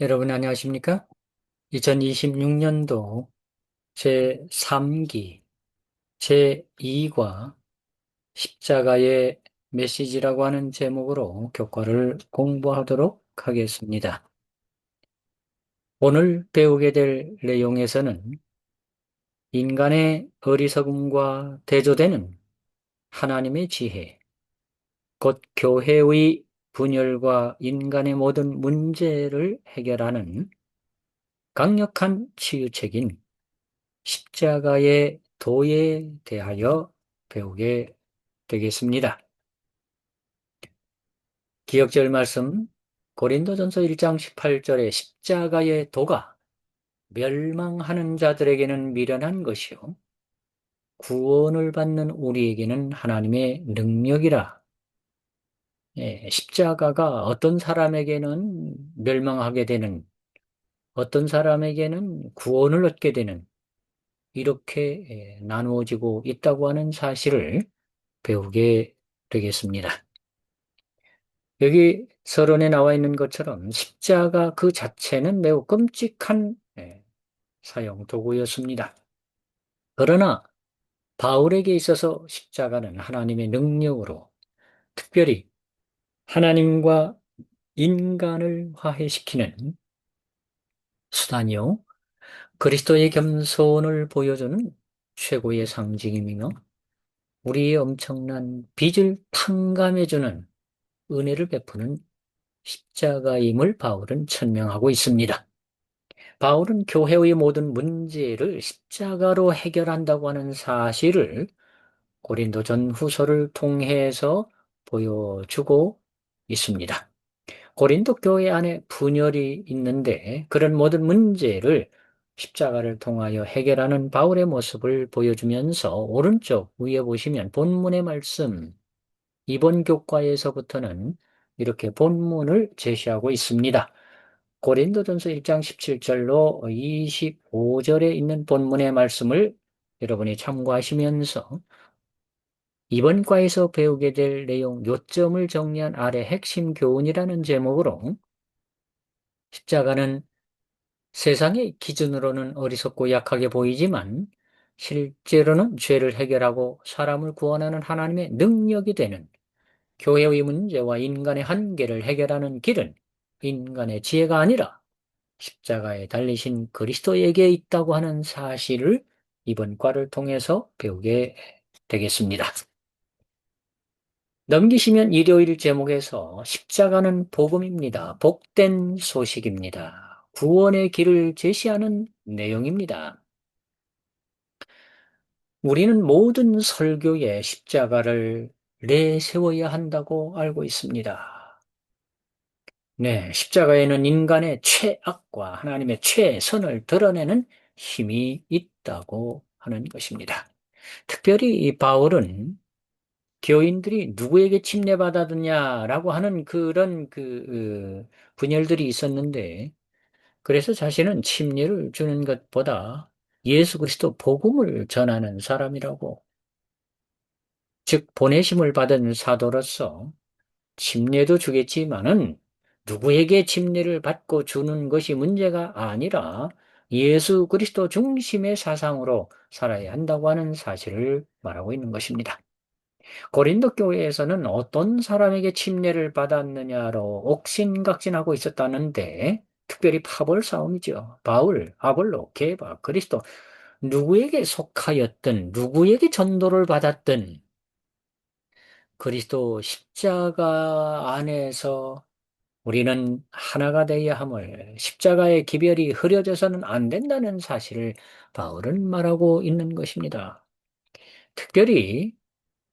여러분 안녕하십니까? 2026년도 제3기 제2과 십자가의 메시지라고 하는 제목으로 교과를 공부하도록 하겠습니다. 오늘 배우게 될 내용에서는 인간의 어리석음과 대조되는 하나님의 지혜, 곧 교회의 분열과 인간의 모든 문제를 해결하는 강력한 치유책인 십자가의 도에 대하여 배우게 되겠습니다. 기억절 말씀 고린도전서 1장 18절에 십자가의 도가 멸망하는 자들에게는 미련한 것이요 구원을 받는 우리에게는 하나님의 능력이라. 십자가가 어떤 사람에게는 멸망하게 되는, 어떤 사람에게는 구원을 얻게 되는, 이렇게 나누어지고 있다고 하는 사실을 배우게 되겠습니다. 여기 서론에 나와 있는 것처럼 십자가 그 자체는 매우 끔찍한 사형 도구였습니다. 그러나 바울에게 있어서 십자가는 하나님의 능력으로 특별히 하나님과 인간을 화해시키는 수단이요. 그리스도의 겸손을 보여주는 최고의 상징이며 우리의 엄청난 빚을 탕감해주는 은혜를 베푸는 십자가임을 바울은 천명하고 있습니다. 바울은 교회의 모든 문제를 십자가로 해결한다고 하는 사실을 고린도 전후서를 통해서 보여주고 있습니다. 고린도 교회 안에 분열이 있는데 그런 모든 문제를 십자가를 통하여 해결하는 바울의 모습을 보여주면서 오른쪽 위에 보시면 본문의 말씀, 이번 교과에서부터는 이렇게 본문을 제시하고 있습니다. 고린도전서 1장 17절로 25절에 있는 본문의 말씀을 여러분이 참고하시면서 이번 과에서 배우게 될 내용 요점을 정리한 아래 핵심 교훈이라는 제목으로 십자가는 세상의 기준으로는 어리석고 약하게 보이지만 실제로는 죄를 해결하고 사람을 구원하는 하나님의 능력이 되는 교회의 문제와 인간의 한계를 해결하는 길은 인간의 지혜가 아니라 십자가에 달리신 그리스도에게 있다고 하는 사실을 이번 과를 통해서 배우게 되겠습니다. 넘기시면 일요일 제목에서 십자가는 복음입니다. 복된 소식입니다. 구원의 길을 제시하는 내용입니다. 우리는 모든 설교에 십자가를 내세워야 한다고 알고 있습니다. 네, 십자가에는 인간의 최악과 하나님의 최선을 드러내는 힘이 있다고 하는 것입니다. 특별히 이 바울은 교인들이 누구에게 침례받았느냐라고 하는 그런 분열들이 있었는데, 그래서 자신은 침례를 주는 것보다 예수 그리스도 복음을 전하는 사람이라고, 즉 보내심을 받은 사도로서 침례도 주겠지만은 누구에게 침례를 받고 주는 것이 문제가 아니라 예수 그리스도 중심의 사상으로 살아야 한다고 하는 사실을 말하고 있는 것입니다. 고린도 교회에서는 어떤 사람에게 침례를 받았느냐로 옥신각신하고 있었다는데 특별히 파벌 싸움이죠. 바울, 아볼로, 게바, 그리스도 누구에게 속하였든 누구에게 전도를 받았든 그리스도 십자가 안에서 우리는 하나가 되어야 함을 십자가의 기별이 흐려져서는 안 된다는 사실을 바울은 말하고 있는 것입니다. 특별히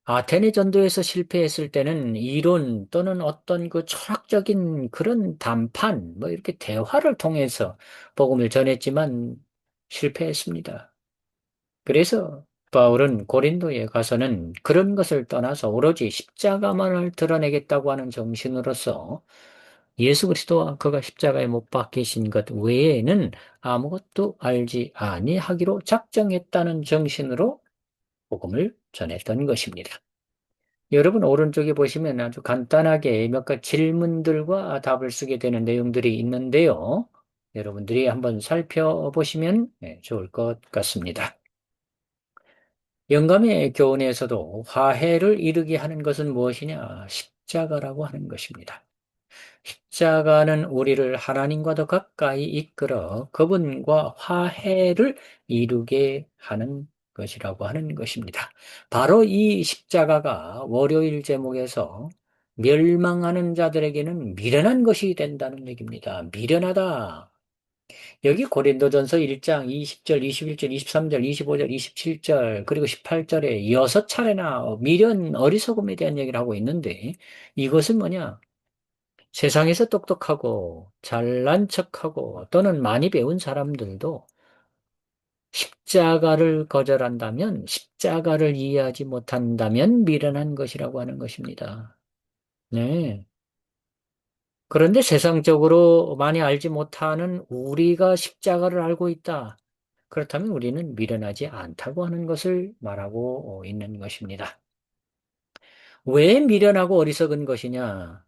아테네 전도에서 실패했을 때는 이론 또는 어떤 그 철학적인 그런談判, 뭐 이렇게 대화를 통해서 복음을 전했지만 실패했습니다. 그래서 바울은 고린도에 가서는 그런 것을 떠나서 오로지 십자가만을 드러내겠다고 하는 정신으로서 예수 그리스도와 그가 십자가에 못 박히신 것 외에는 아무것도 알지 아니하기로 작정했다는 정신으로 복음을 전했던 것입니다. 여러분 오른쪽에 보시면 아주 간단하게 몇 가지 질문들과 답을 쓰게 되는 내용들이 있는데요. 여러분들이 한번 살펴보시면 좋을 것 같습니다. 영감의 교훈에서도 화해를 이루게 하는 것은 무엇이냐? 십자가라고 하는 것입니다. 십자가는 우리를 하나님과 더 가까이 이끌어 그분과 화해를 이루게 하는 것이라고 하는 것입니다. 바로 이 십자가가 월요일 제목에서 멸망하는 자들에게는 미련한 것이 된다는 얘기입니다. 미련하다. 여기 고린도전서 1장 20절, 21절, 23절, 25절, 27절, 그리고 18절에 6차례나 미련, 어리석음에 대한 얘기를 하고 있는데 이것은 뭐냐? 세상에서 똑똑하고 잘난 척하고 또는 많이 배운 사람들도 십자가를 거절한다면, 십자가를 이해하지 못한다면 미련한 것이라고 하는 것입니다. 네. 그런데 세상적으로 많이 알지 못하는 우리가 십자가를 알고 있다. 그렇다면 우리는 미련하지 않다고 하는 것을 말하고 있는 것입니다. 왜 미련하고 어리석은 것이냐?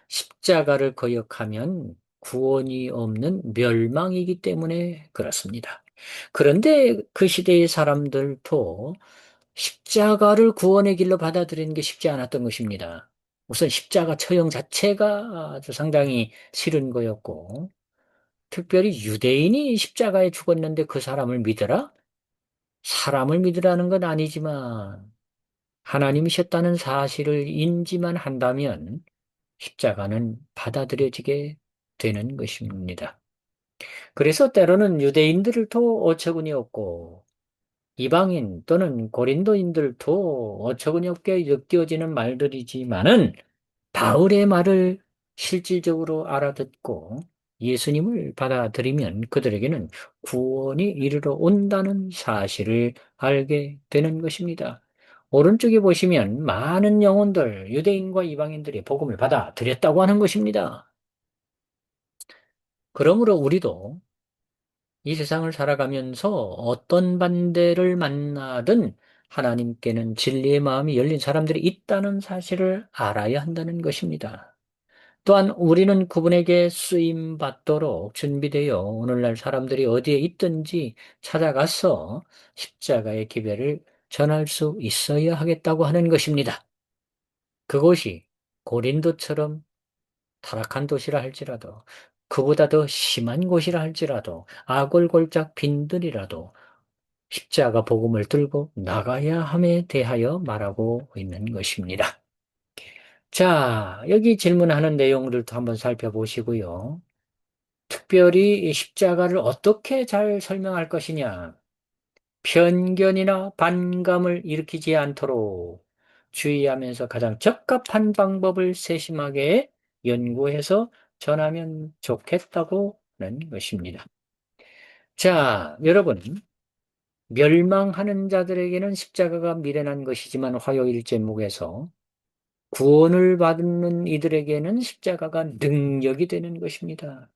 십자가를 거역하면 구원이 없는 멸망이기 때문에 그렇습니다. 그런데 그 시대의 사람들도 십자가를 구원의 길로 받아들이는 게 쉽지 않았던 것입니다. 우선 십자가 처형 자체가 아주 상당히 싫은 거였고, 특별히 유대인이 십자가에 죽었는데 그 사람을 믿어라? 사람을 믿으라는 건 아니지만 하나님이셨다는 사실을 인지만 한다면 십자가는 받아들여지게 되는 것입니다. 그래서 때로는 유대인들도 어처구니 없고 이방인 또는 고린도인들도 어처구니 없게 느껴지는 말들이지만은 바울의 말을 실질적으로 알아듣고 예수님을 받아들이면 그들에게는 구원이 이르러 온다는 사실을 알게 되는 것입니다. 오른쪽에 보시면 많은 영혼들, 유대인과 이방인들이 복음을 받아들였다고 하는 것입니다. 그러므로 우리도 이 세상을 살아가면서 어떤 반대를 만나든 하나님께는 진리의 마음이 열린 사람들이 있다는 사실을 알아야 한다는 것입니다. 또한 우리는 그분에게 쓰임 받도록 준비되어 오늘날 사람들이 어디에 있든지 찾아가서 십자가의 기별을 전할 수 있어야 하겠다고 하는 것입니다. 그곳이 고린도처럼 타락한 도시라 할지라도 그보다 더 심한 곳이라 할지라도 아골골짝 빈들이라도 십자가 복음을 들고 나가야 함에 대하여 말하고 있는 것입니다. 자, 여기 질문하는 내용들도 한번 살펴보시고요. 특별히 이 십자가를 어떻게 잘 설명할 것이냐. 편견이나 반감을 일으키지 않도록 주의하면서 가장 적합한 방법을 세심하게 연구해서 전하면 좋겠다고 하는 것입니다. 자, 여러분, 멸망하는 자들에게는 십자가가 미련한 것이지만 화요일 제목에서 구원을 받는 이들에게는 십자가가 능력이 되는 것입니다.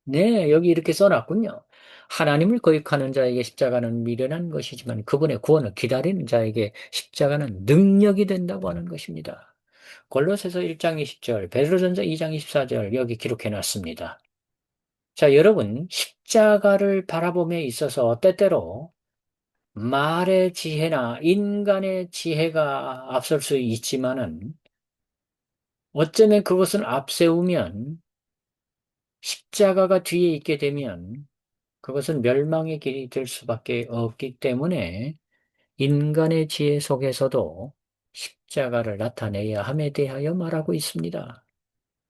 네, 여기 이렇게 써놨군요. 하나님을 거역하는 자에게 십자가는 미련한 것이지만 그분의 구원을 기다리는 자에게 십자가는 능력이 된다고 하는 것입니다. 골로새서 1장 20절, 베드로전서 2장 24절 여기 기록해 놨습니다. 자, 여러분, 십자가를 바라봄에 있어서 때때로 말의 지혜나 인간의 지혜가 앞설 수 있지만은 어쩌면 그것은 앞세우면 십자가가 뒤에 있게 되면 그것은 멸망의 길이 될 수밖에 없기 때문에 인간의 지혜 속에서도 십자가를 나타내야 함에 대하여 말하고 있습니다.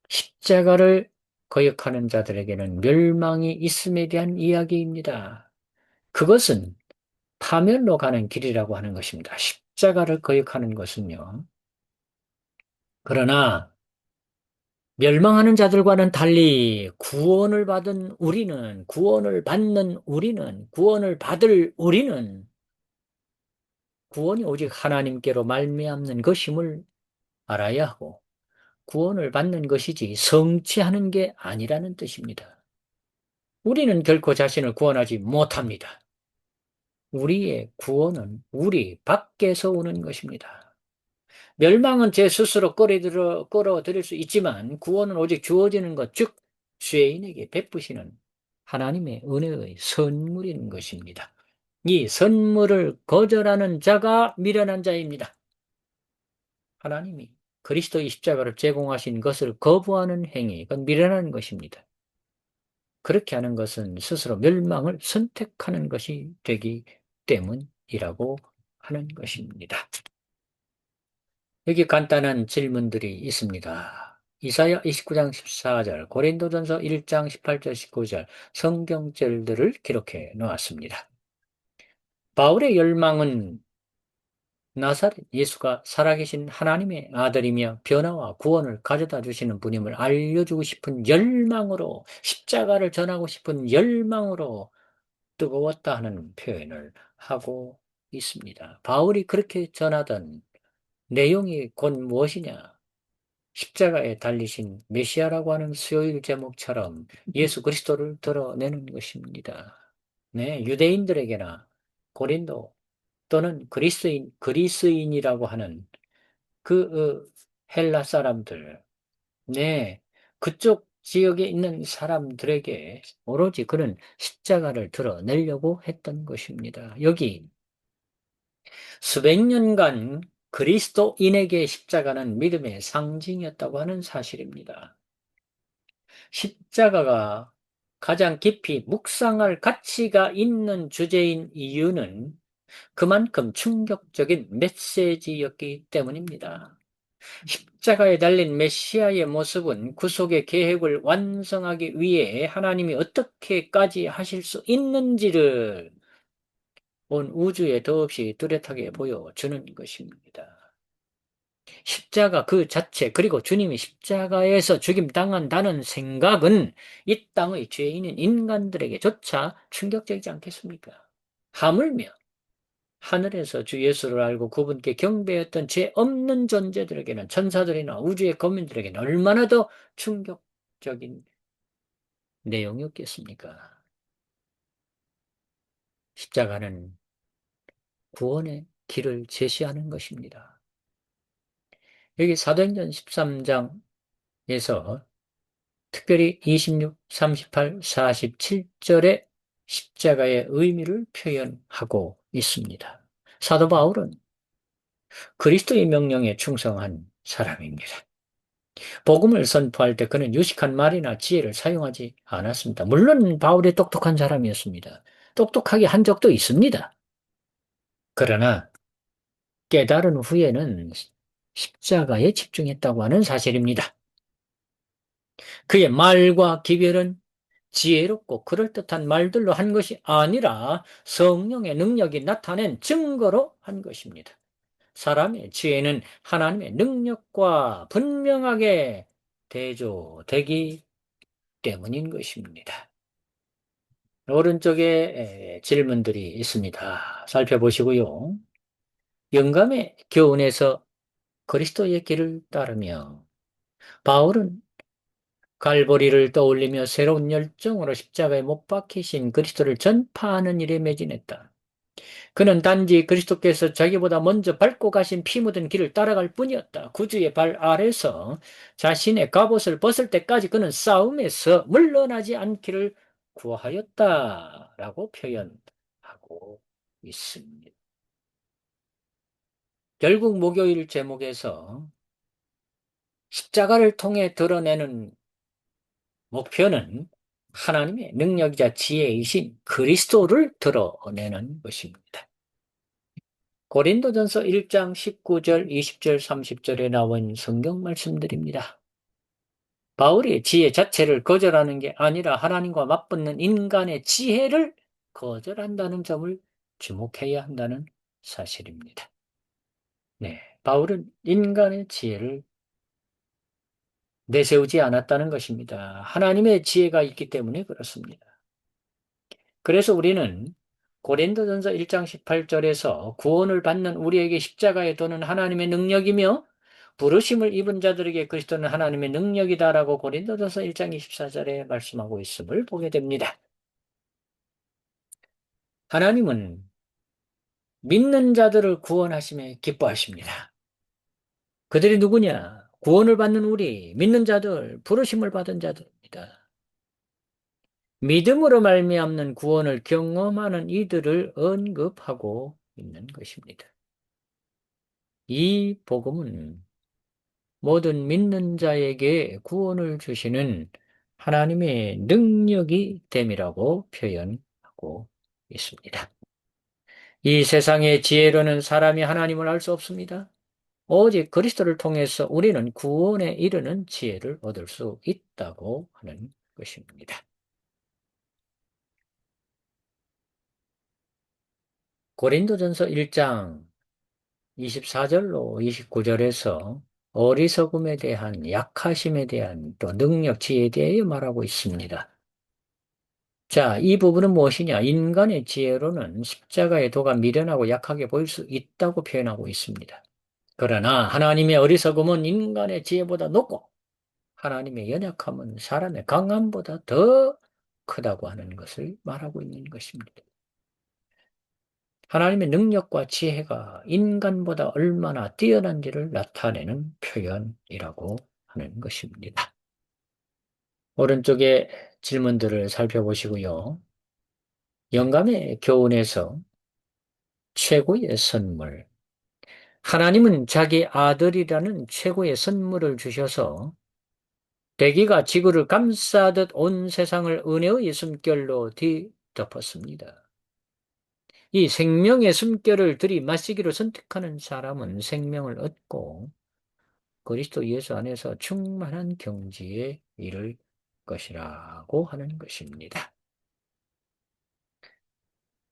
십자가를 거역하는 자들에게는 멸망이 있음에 대한 이야기입니다. 그것은 파멸로 가는 길이라고 하는 것입니다. 십자가를 거역하는 것은요. 그러나 멸망하는 자들과는 달리 구원을 받는 우리는, 구원을 받을 우리는 구원이 오직 하나님께로 말미암는 것임을 알아야 하고 구원을 받는 것이지 성취하는 게 아니라는 뜻입니다. 우리는 결코 자신을 구원하지 못합니다. 우리의 구원은 우리 밖에서 오는 것입니다. 멸망은 제 스스로 끌어들일 수 있지만 구원은 오직 주어지는 것, 즉 죄인에게 베푸시는 하나님의 은혜의 선물인 것입니다. 이 선물을 거절하는 자가 미련한 자입니다. 하나님이 그리스도의 십자가를 제공하신 것을 거부하는 행위, 그건 미련한 것입니다. 그렇게 하는 것은 스스로 멸망을 선택하는 것이 되기 때문이라고 하는 것입니다. 여기 간단한 질문들이 있습니다. 이사야 29장 14절, 고린도전서 1장 18절 19절 성경절들을 기록해 놓았습니다. 바울의 열망은 나사렛 예수가 살아계신 하나님의 아들이며 변화와 구원을 가져다 주시는 분임을 알려주고 싶은 열망으로, 십자가를 전하고 싶은 열망으로 뜨거웠다 하는 표현을 하고 있습니다. 바울이 그렇게 전하던 내용이 곧 무엇이냐? 십자가에 달리신 메시아라고 하는 수요일 제목처럼 예수 그리스도를 드러내는 것입니다. 네, 유대인들에게나 고린도 또는 그리스인이라고 하는 그 헬라 사람들, 네, 그쪽 지역에 있는 사람들에게 오로지 그는 십자가를 드러내려고 했던 것입니다. 여기 수백 년간 그리스도인에게 십자가는 믿음의 상징이었다고 하는 사실입니다. 십자가가 가장 깊이 묵상할 가치가 있는 주제인 이유는 그만큼 충격적인 메시지였기 때문입니다. 십자가에 달린 메시아의 모습은 구속의 계획을 완성하기 위해 하나님이 어떻게까지 하실 수 있는지를 온 우주에 더없이 뚜렷하게 보여주는 것입니다. 십자가 그 자체, 그리고 주님이 십자가에서 죽임당한다는 생각은 이 땅의 죄인인 인간들에게조차 충격적이지 않겠습니까? 하물며 하늘에서 주 예수를 알고 그분께 경배했던 죄 없는 존재들에게는, 천사들이나 우주의 거민들에게는 얼마나 더 충격적인 내용이었겠습니까? 십자가는 구원의 길을 제시하는 것입니다. 여기 사도행전 13장에서 특별히 26, 38, 47절의 십자가의 의미를 표현하고 있습니다. 사도 바울은 그리스도의 명령에 충성한 사람입니다. 복음을 선포할 때 그는 유식한 말이나 지혜를 사용하지 않았습니다. 물론 바울이 똑똑한 사람이었습니다. 똑똑하게 한 적도 있습니다. 그러나 깨달은 후에는 십자가에 집중했다고 하는 사실입니다. 그의 말과 기별은 지혜롭고 그럴듯한 말들로 한 것이 아니라 성령의 능력이 나타낸 증거로 한 것입니다. 사람의 지혜는 하나님의 능력과 분명하게 대조되기 때문인 것입니다. 오른쪽에 질문들이 있습니다. 살펴보시고요. 영감의 교훈에서 그리스도의 길을 따르며 바울은 갈보리를 떠올리며 새로운 열정으로 십자가에 못 박히신 그리스도를 전파하는 일에 매진했다. 그는 단지 그리스도께서 자기보다 먼저 밟고 가신 피 묻은 길을 따라갈 뿐이었다. 구주의 발 아래서 자신의 갑옷을 벗을 때까지 그는 싸움에서 물러나지 않기를 구하였다라고 표현하고 있습니다. 결국 목요일 제목에서 십자가를 통해 드러내는 목표는 하나님의 능력이자 지혜이신 그리스도를 드러내는 것입니다. 고린도전서 1장 19절, 20절, 30절에 나온 성경 말씀들입니다. 바울이 지혜 자체를 거절하는 게 아니라 하나님과 맞붙는 인간의 지혜를 거절한다는 점을 주목해야 한다는 사실입니다. 네, 바울은 인간의 지혜를 내세우지 않았다는 것입니다. 하나님의 지혜가 있기 때문에 그렇습니다. 그래서 우리는 고린도전서 1장 18절에서 구원을 받는 우리에게 십자가에 도는 하나님의 능력이며 부르심을 입은 자들에게 그리스도는 하나님의 능력이다라고 고린도전서 1장 24절에 말씀하고 있음을 보게 됩니다. 하나님은 믿는 자들을 구원하심에 기뻐하십니다. 그들이 누구냐? 구원을 받는 우리, 믿는 자들, 부르심을 받은 자들입니다. 믿음으로 말미암는 구원을 경험하는 이들을 언급하고 있는 것입니다. 이 복음은 모든 믿는 자에게 구원을 주시는 하나님의 능력이 됨이라고 표현하고 있습니다. 이 세상의 지혜로는 사람이 하나님을 알 수 없습니다. 오직 그리스도를 통해서 우리는 구원에 이르는 지혜를 얻을 수 있다고 하는 것입니다. 고린도전서 1장 24절로 29절에서 어리석음에 대한 약하심에 대한 또 능력, 지혜에 대해 말하고 있습니다. 자, 이 부분은 무엇이냐? 인간의 지혜로는 십자가의 도가 미련하고 약하게 보일 수 있다고 표현하고 있습니다. 그러나 하나님의 어리석음은 인간의 지혜보다 높고 하나님의 연약함은 사람의 강함보다 더 크다고 하는 것을 말하고 있는 것입니다. 하나님의 능력과 지혜가 인간보다 얼마나 뛰어난지를 나타내는 표현이라고 하는 것입니다. 오른쪽에 질문들을 살펴보시고요. 영감의 교훈에서 최고의 선물. 하나님은 자기 아들이라는 최고의 선물을 주셔서 대기가 지구를 감싸듯 온 세상을 은혜의 숨결로 뒤덮었습니다. 이 생명의 숨결을 들이마시기로 선택하는 사람은 생명을 얻고 그리스도 예수 안에서 충만한 경지에 이를 것이라고 하는 것입니다.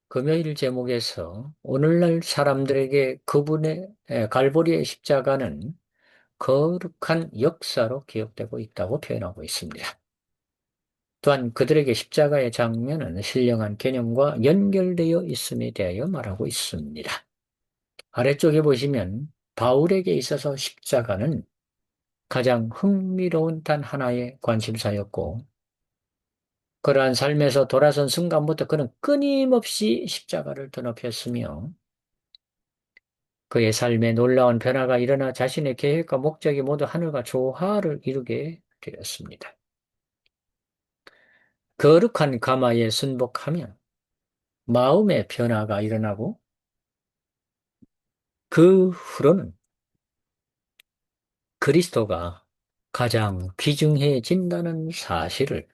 금요일 제목에서 오늘날 사람들에게 그분의 갈보리의 십자가는 거룩한 역사로 기억되고 있다고 표현하고 있습니다. 또한 그들에게 십자가의 장면은 신령한 개념과 연결되어 있음에 대하여 말하고 있습니다. 아래쪽에 보시면 바울에게 있어서 십자가는 가장 흥미로운 단 하나의 관심사였고 그러한 삶에서 돌아선 순간부터 그는 끊임없이 십자가를 드높였으며 그의 삶에 놀라운 변화가 일어나 자신의 계획과 목적이 모두 하늘과 조화를 이루게 되었습니다. 거룩한 가마에 순복하면 마음의 변화가 일어나고 그 후로는 그리스도가 가장 귀중해진다는 사실을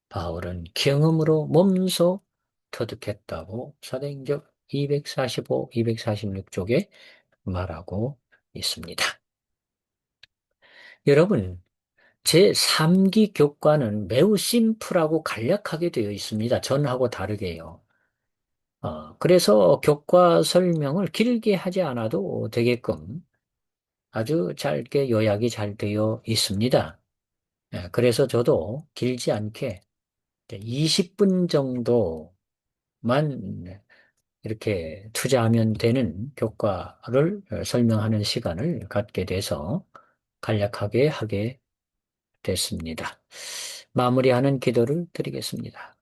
바울은 경험으로 몸소 터득했다고 사도행전 245, 246쪽에 말하고 있습니다. 여러분, 제3기 교과는 매우 심플하고 간략하게 되어 있습니다. 전하고 다르게요. 그래서 교과 설명을 길게 하지 않아도 되게끔 아주 짧게 요약이 잘 되어 있습니다. 그래서 저도 길지 않게 20분 정도만 이렇게 투자하면 되는 교과를 설명하는 시간을 갖게 돼서 간략하게 하게 됐습니다. 마무리하는 기도를 드리겠습니다.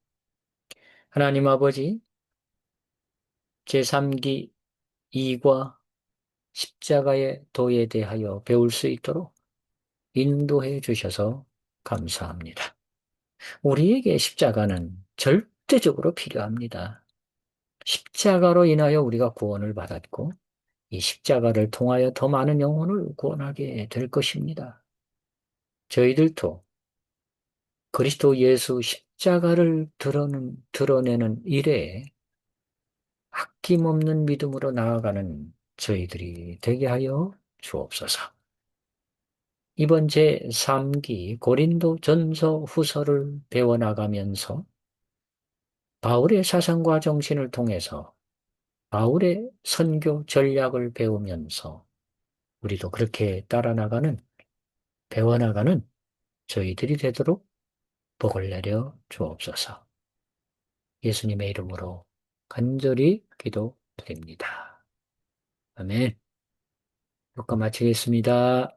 하나님 아버지, 제3기 2과 십자가의 도에 대하여 배울 수 있도록 인도해 주셔서 감사합니다. 우리에게 십자가는 절대적으로 필요합니다. 십자가로 인하여 우리가 구원을 받았고, 이 십자가를 통하여 더 많은 영혼을 구원하게 될 것입니다. 저희들도 그리스도 예수 십자가를 드러내는 일에 아낌없는 믿음으로 나아가는 저희들이 되게 하여 주옵소서. 이번 제3기 고린도 전서 후서를 배워나가면서 바울의 사상과 정신을 통해서 바울의 선교 전략을 배우면서 우리도 그렇게 따라 나가는, 배워나가는 저희들이 되도록 복을 내려 주옵소서. 예수님의 이름으로 간절히 기도드립니다. 아멘. 녹화 마치겠습니다.